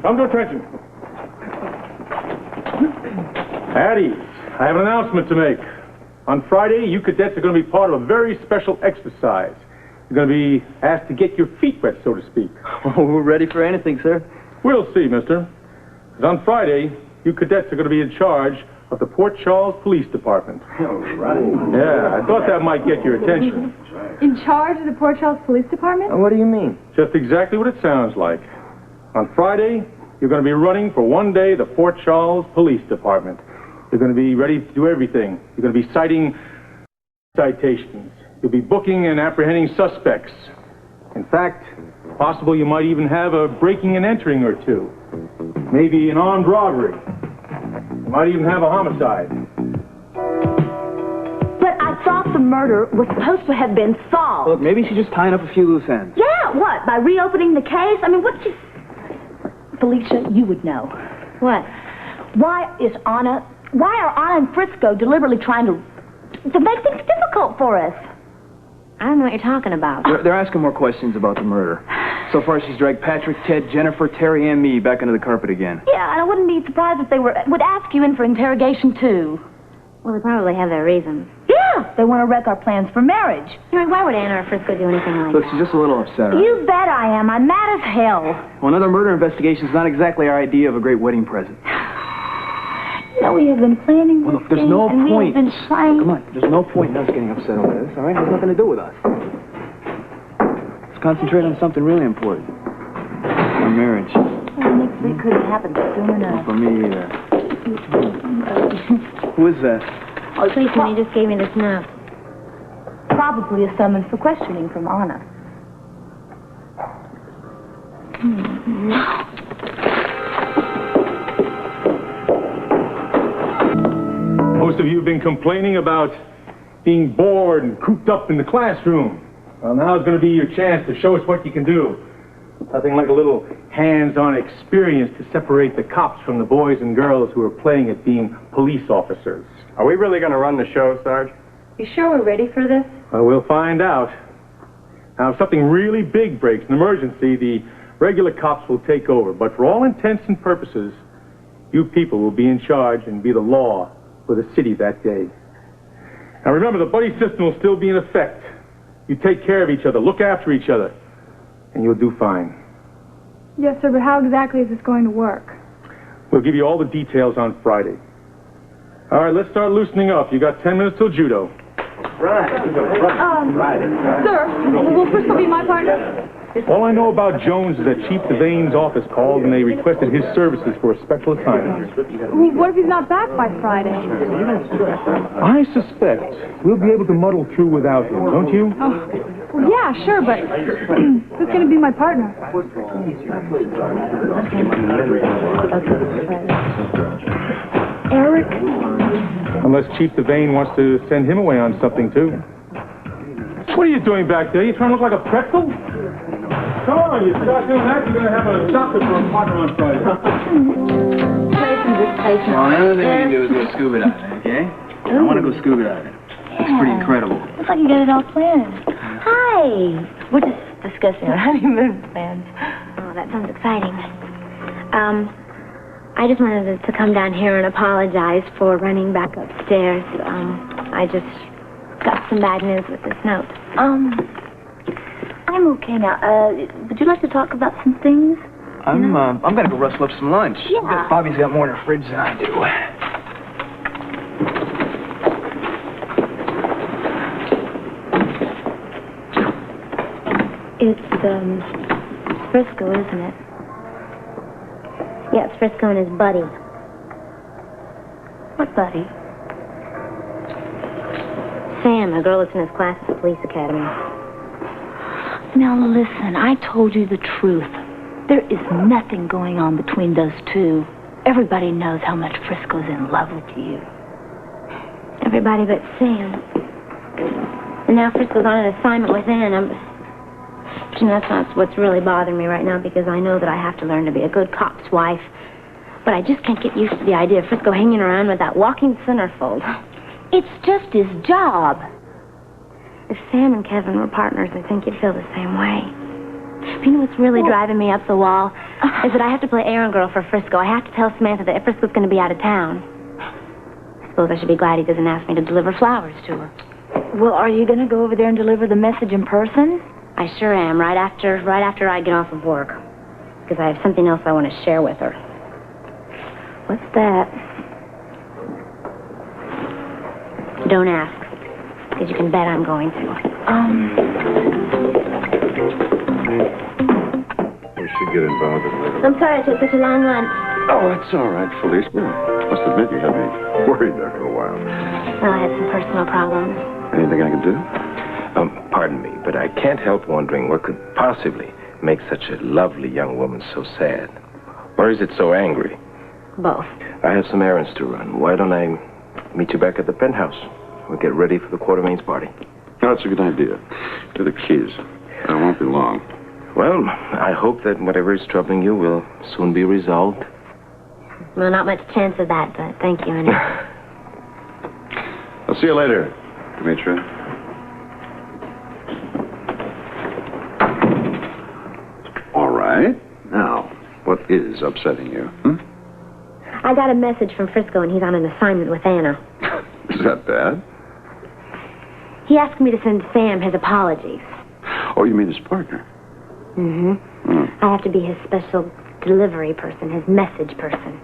Come to attention. Addy, I have an announcement to make. On Friday, you cadets are going to be part of a very special exercise. You're going to be asked to get your feet wet, so to speak. Oh, we're ready for anything, sir. We'll see, mister. 'Cause on Friday, you cadets are going to be in charge of the Port Charles Police Department. Oh, right. Yeah, I thought that might get your attention. In charge of the Port Charles Police Department? What do you mean? Just exactly what it sounds like. On Friday, you're going to be running for one day the Port Charles Police Department. You're going to be ready to do everything. You're going to be citing citations. You'll be booking and apprehending suspects. In fact, possible you might even have a breaking and entering or two. Maybe an armed robbery. You might even have a homicide. But I thought the murder was supposed to have been solved. Look, maybe she's just tying up a few loose ends. Yeah, what? By reopening the case? I mean, what's she... Felicia, you would know. What? Why are Anna and Frisco deliberately trying to make things difficult for us? I don't know what you're talking about. They're asking more questions about the murder. So far, she's dragged Patrick, Ted, Jennifer, Terry, and me back under the carpet again. Yeah, and I wouldn't be surprised if they would ask you in for interrogation, too. Well, they probably have their reasons. Yeah, they want to wreck our plans for marriage. Henry, why would Anna or Frisco do anything like Look, that? she's just a little upset. You bet I am. I'm mad as hell. Well, another murder investigation's not exactly our idea of a great wedding present. No, we have been planning Well, this look, there's thing, no and point. we have been trying... Come on, there's no point in us getting upset over this, all right? It has nothing to do with us. Let's concentrate on something really important. Our marriage. Well, next week couldn't happen soon enough. For me either. Who is that? Oh, policeman, he just gave me this note. Probably a summons for questioning from Anna. Most of you have been complaining about being bored and cooped up in the classroom. Well, now's going to be your chance to show us what you can do. Nothing like a little hands-on experience to separate the cops from the boys and girls who are playing at being police officers. Are we really going to run the show, Sarge? You sure we're ready for this? Well, we'll find out. Now, if something really big breaks, an emergency, the regular cops will take over. But for all intents and purposes, you people will be in charge and be the law for the city that day. Now, remember, the buddy system will still be in effect. You take care of each other, look after each other, and you'll do fine. Yes, sir, but how exactly is this going to work? We'll give you all the details on Friday. All right, let's start loosening up. You got 10 minutes till judo. Sir, will Frisco be my partner? All I know about Jones is that Chief Devane's office called and they requested his services for a special assignment. Well, what if he's not back by Friday? I suspect we'll be able to muddle through without him, don't you? Oh, well, yeah, sure, but who's going to be my partner? Eric? Unless Chief Devane wants to send him away on something, too. What are you doing back there? You trying to look like a pretzel? Come on, you start doing that, you're going to have a doctor for a partner on Friday. Well, another thing we can do is go scuba diving, okay? I want to go scuba diving. It's pretty incredible. Looks like you got it all planned. Hi! We're just discussing our honeymoon plans. Oh, that sounds exciting. I just wanted to come down here and apologize for running back upstairs. I just got some bad news with this note. I'm okay now. Would you like to talk about some things? I'm gonna go rustle up some lunch. Yeah. Bobby's got more in her fridge than I do. It's, Frisco, isn't it? Yeah, it's Frisco and his buddy. What buddy? Sam, a girl that's in his class at the police academy. Now listen, I told you the truth. There is nothing going on between those two. Everybody knows how much Frisco's in love with you. Everybody but Sam. And now Frisco's on an assignment with Anna. You know, that's not what's really bothering me right now, because I know that I have to learn to be a good cop's wife. But I just can't get used to the idea of Frisco hanging around with that walking centerfold. It's just his job. If Sam and Kevin were partners, I think you'd feel the same way. You know what's really driving me up the wall? Is that I have to play errand girl for Frisco. I have to tell Samantha that Frisco's going to be out of town. I suppose I should be glad he doesn't ask me to deliver flowers to her. Well, are you going to go over there and deliver the message in person? I sure am, right after I get off of work. Because I have something else I want to share with her. What's that? Don't ask. Because you can bet I'm going to. We should get involved in later. I'm sorry I took such a long lunch. Oh, that's all right, Felicia. Must admit you had me worried there for a while. Well, I had some personal problems. Anything I can do? Pardon me, but I can't help wondering what could possibly make such a lovely young woman so sad. Or is it so angry? Both. I have some errands to run. Why don't I meet you back at the penthouse? We'll get ready for the Quartermain's party. Oh, that's a good idea. Here are the keys. I won't be long. Well, I hope that whatever is troubling you will soon be resolved. Well, not much chance of that, but thank you anyway. I'll see you later, Dmitri. All right. Now, what is upsetting you? I got a message from Frisco, and he's on an assignment with Anna. Is that bad? He asked me to send Sam his apologies. Oh, you mean his partner? I have to be his special delivery person, his message person.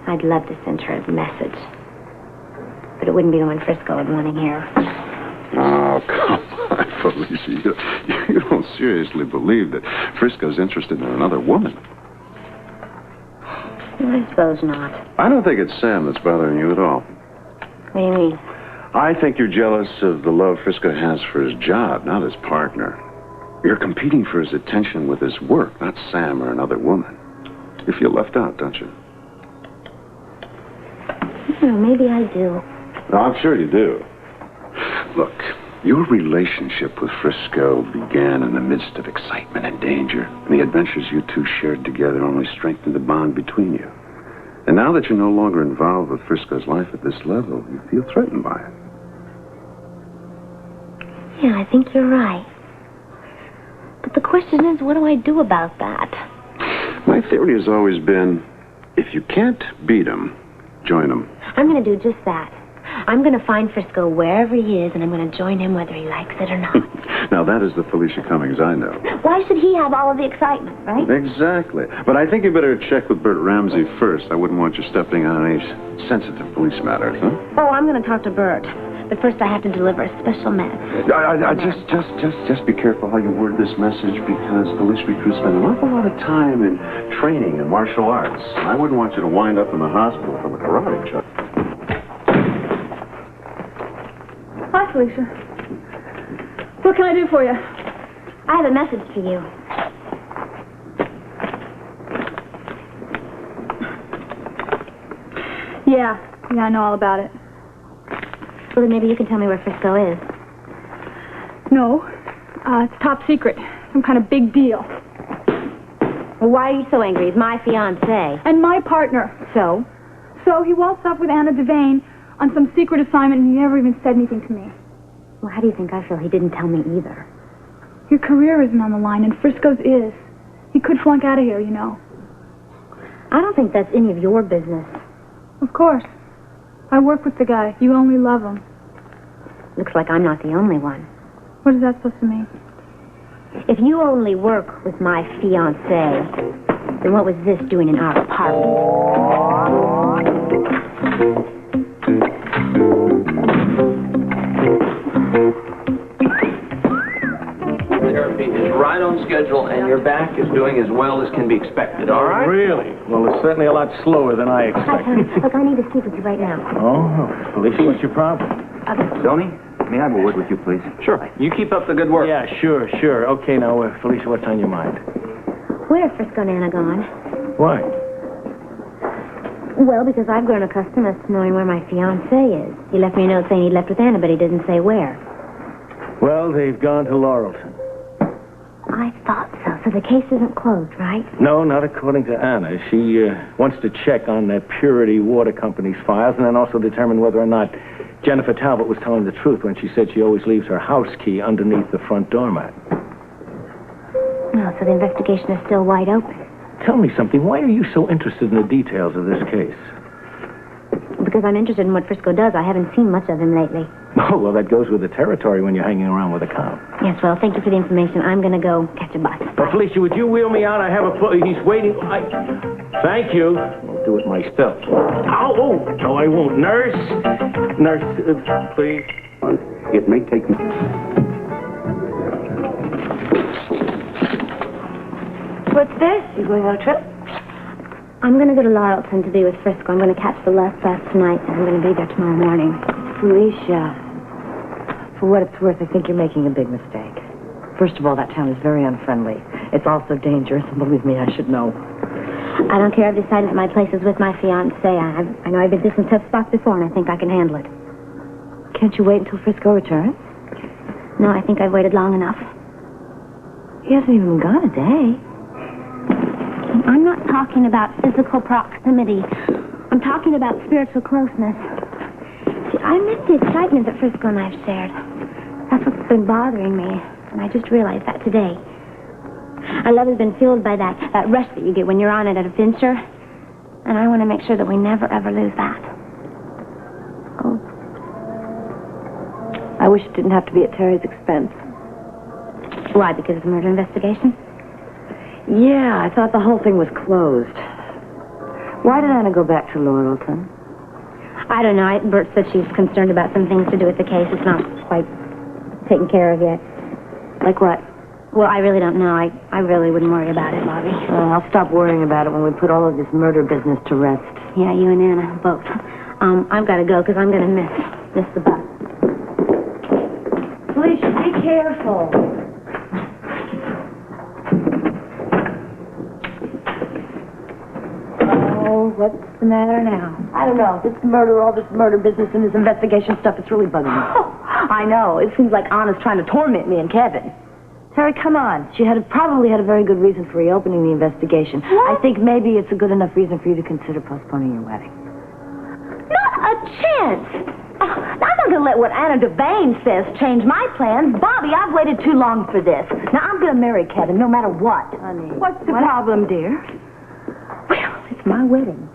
I'd love to send her his message. But it wouldn't be the one Frisco would want to hear. Oh, come on, Felicia. You don't seriously believe that Frisco's interested in another woman? I suppose not. I don't think it's Sam that's bothering you at all. What do you mean? I think you're jealous of the love Frisco has for his job, not his partner. You're competing for his attention with his work, not Sam or another woman. You feel left out, don't you? Well, maybe I do. No, I'm sure you do. Look, your relationship with Frisco began in the midst of excitement and danger. And the adventures you two shared together only strengthened the bond between you. And now that you're no longer involved with Frisco's life at this level, you feel threatened by it. Yeah, I think you're right. But the question is, what do I do about that? My theory has always been, if you can't beat him, join him. I'm going to do just that. I'm going to find Frisco wherever he is, and I'm going to join him whether he likes it or not. Now, that is the Felicia Cummings I know. Why should he have all of the excitement, right? Exactly. But I think you better check with Bert Ramsey first. I wouldn't want you stepping on any sensitive police matters, huh? Oh, I'm going to talk to Bert. But first I have to deliver a special message. Just be careful how you word this message, because police recruits spend an awful lot of time in training in martial arts. I wouldn't want you to wind up in the hospital from a karate chop. Hi, Felicia. What can I do for you? I have a message for you. Yeah, I know all about it. Well, then maybe you can tell me where Frisco is. No, it's top secret. Some kind of big deal. Well, why are you so angry? He's my fiancé. And my partner. So? So he waltzed off with Anna Devane on some secret assignment, and he never even said anything to me. Well, how do you think I feel? He didn't tell me either. Your career isn't on the line, and Frisco's is. He could flunk out of here, you know. I don't think that's any of your business. Of course. I work with the guy. You only love him. Looks like I'm not the only one. What is that supposed to mean? If you only work with my fiancé, then what was this doing in our apartment? Therapy is right on schedule, and your back is doing as well as can be expected, all right? Really? Well, it's certainly a lot slower than I Hi, expected. Tony. Look, I need to speak with you right now. Oh, Felicia, what's your problem? Tony, may I have a word with you, please? Sure. You keep up the good work. Yeah, sure. Okay, now, Felicia, what's on your mind? Where are Frisco and Anna gone? Why? Well, because I've grown accustomed to knowing where my fiancé is. He left me a note saying he'd left with Anna, but he didn't say where. Well, they've gone to Laurelton. I thought so. So the case isn't closed, right? No, not according to Anna. She wants to check on that Purity Water Company's files and then also determine whether or not Jennifer Talbot was telling the truth when she said she always leaves her house key underneath the front doormat. Well, so the investigation is still wide open. Tell me something. Why are you so interested in the details of this case? Because I'm interested in what Frisco does. I haven't seen much of him lately. Oh, well, that goes with the territory when you're hanging around with a cop. Yes, well, thank you for the information. I'm going to go catch a bus. Well, Felicia, would you wheel me out? I have he's waiting. Thank you. I'll do it myself. Oh, no, I won't. Nurse, please. It may take me... What's this? You going on a trip? I'm going to go to Laurelton to be with Frisco. I'm going to catch the last bus tonight, and I'm going to be there tomorrow morning. Felicia, for what it's worth, I think you're making a big mistake. First of all, that town is very unfriendly. It's also dangerous, and believe me, I should know. I don't care. I've decided that my place is with my fiancé. I know I've been through some tough spots before, and I think I can handle it. Can't you wait until Frisco returns? No, I think I've waited long enough. He hasn't even gone a day. I'm not talking about physical proximity. I'm talking about spiritual closeness. See, I miss the excitement that Frisco and I've shared. That's what's been bothering me, and I just realized that today. Our love has been fueled by that rush that you get when you're on it at a venture, and I want to make sure that we never, ever lose that. Oh. I wish it didn't have to be at Terry's expense. Why, because of the murder investigation? Yeah, I thought the whole thing was closed. Why did Anna go back to Laurelton? I don't know. Bert said she's concerned about some things to do with the case. It's not quite taken care of yet. Like what? Well, I really don't know. I really wouldn't worry about it, Bobby. I'll stop worrying about it when we put all of this murder business to rest. Yeah, you and Anna, both. I've got to go because I'm going to miss the bus. Felicia, be careful. Oh, what's the matter now? I don't know. All this murder business and this investigation stuff, it's really bugging me. Oh, I know. It seems like Anna's trying to torment me and Kevin. Terry, come on. She probably had a very good reason for reopening the investigation. What? I think maybe it's a good enough reason for you to consider postponing your wedding. Not a chance. I'm not going to let what Anna Devane says change my plans. Bobby, I've waited too long for this. Now, I'm going to marry Kevin no matter what. Honey, what's the problem, dear? Well, it's my wedding.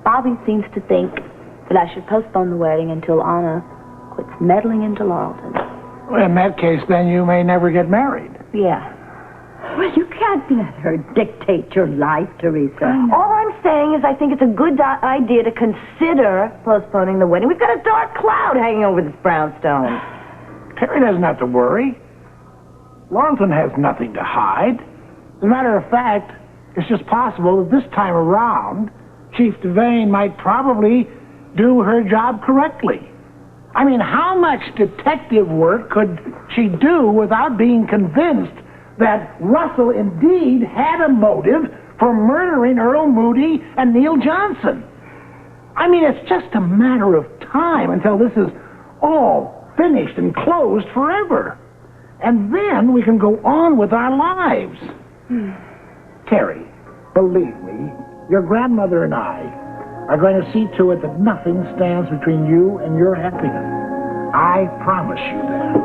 Bobby seems to think that I should postpone the wedding until Anna quits meddling into Laurelton. Well, in that case, then you may never get married. Yeah. Well, you can't let her dictate your life, Teresa. All I'm saying is I think it's a good idea to consider postponing the wedding. We've got a dark cloud hanging over this brownstone. Terry doesn't have to worry. Laurelton has nothing to hide. As a matter of fact, it's just possible that this time around, Chief Devane might probably do her job correctly. I mean, how much detective work could she do without being convinced that Russell indeed had a motive for murdering Earl Moody and Neil Johnson? I mean, it's just a matter of time until this is all finished and closed forever. And then we can go on with our lives. Terry, believe me, your grandmother and I are going to see to it that nothing stands between you and your happiness. I promise you that.